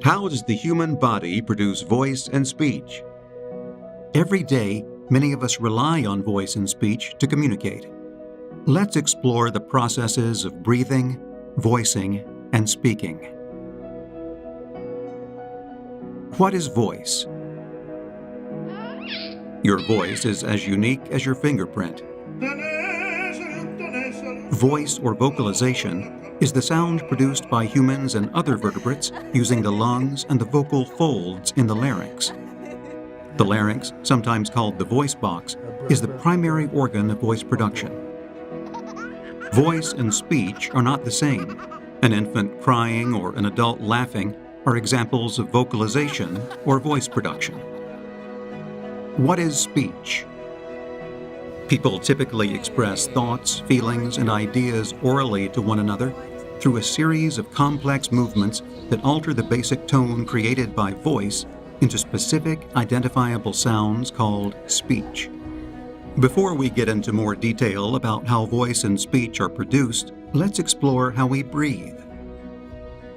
How does the human body produce voice and speech? Every day, many of us rely on voice and speech to communicate. Let's explore the processes of breathing, voicing, and speaking. What is voice? Your voice is as unique as your fingerprint. Voice or vocalization is the sound produced by humans and other vertebrates using the lungs and the vocal folds in the larynx. The larynx, sometimes called the voice box, is the primary organ of voice production. Voice and speech are not the same. An infant crying or an adult laughing are examples of vocalization or voice production. What is speech? People typically express thoughts, feelings, and ideas orally to one another through a series of complex movements that alter the basic tone created by voice into specific, identifiable sounds called speech. Before we get into more detail about how voice and speech are produced, let's explore how we breathe.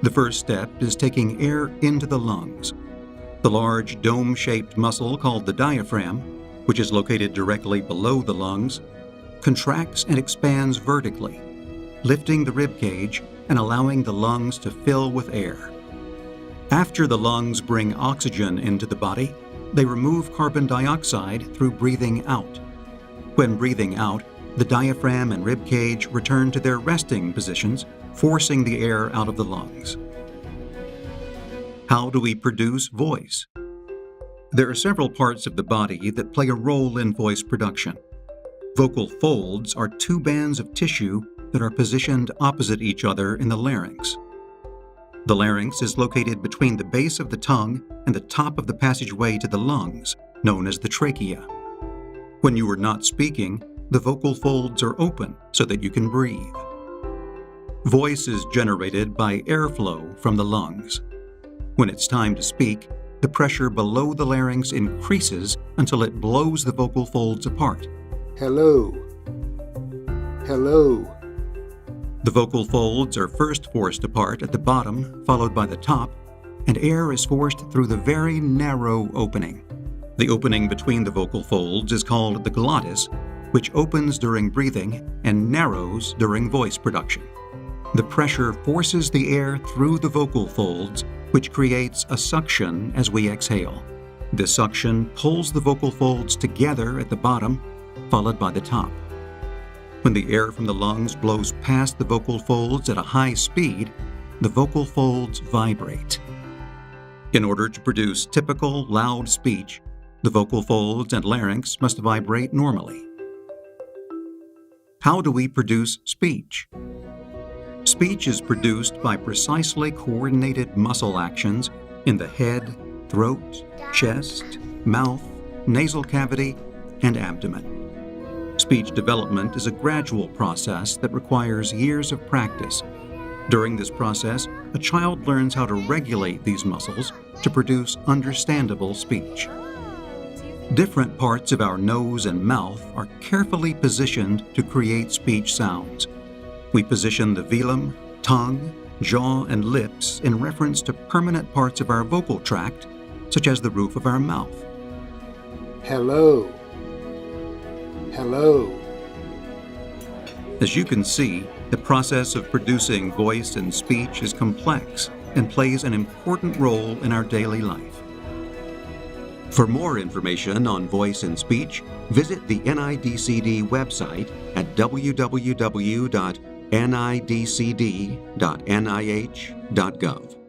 The first step is taking air into the lungs. The large dome-shaped muscle called the diaphragm, which is located directly below the lungs, contracts and expands vertically, lifting the rib cage and allowing the lungs to fill with air. After the lungs bring oxygen into the body, they remove carbon dioxide through breathing out. When breathing out, the diaphragm and rib cage return to their resting positions, forcing the air out of the lungs. How do we produce voice? There are several parts of the body that play a role in voice production. Vocal folds are two bands of tissue that are positioned opposite each other in the larynx. The larynx is located between the base of the tongue and the top of the passageway to the lungs, known as the trachea. When you are not speaking, the vocal folds are open so that you can breathe. Voice is generated by airflow from the lungs. When it's time to speak, the pressure below the larynx increases until it blows the vocal folds apart. Hello. Hello. The vocal folds are first forced apart at the bottom, followed by the top, and air is forced through the very narrow opening. The opening between the vocal folds is called the glottis, which opens during breathing and narrows during voice production. The pressure forces the air through the vocal folds, which creates a suction as we exhale. This suction pulls the vocal folds together at the bottom, followed by the top. When the air from the lungs blows past the vocal folds at a high speed, the vocal folds vibrate. In order to produce typical loud speech, the vocal folds and larynx must vibrate normally. How do we produce speech? Speech is produced by precisely coordinated muscle actions in the head, throat, chest, mouth, nasal cavity, and abdomen. Speech development is a gradual process that requires years of practice. During this process, a child learns how to regulate these muscles to produce understandable speech. Different parts of our nose and mouth are carefully positioned to create speech sounds. We position the velum, tongue, jaw, and lips in reference to permanent parts of our vocal tract, such as the roof of our mouth. Hello. Hello. As you can see, the process of producing voice and speech is complex and plays an important role in our daily life. For more information on voice and speech, visit the NIDCD website at www.nidcd.nih.gov.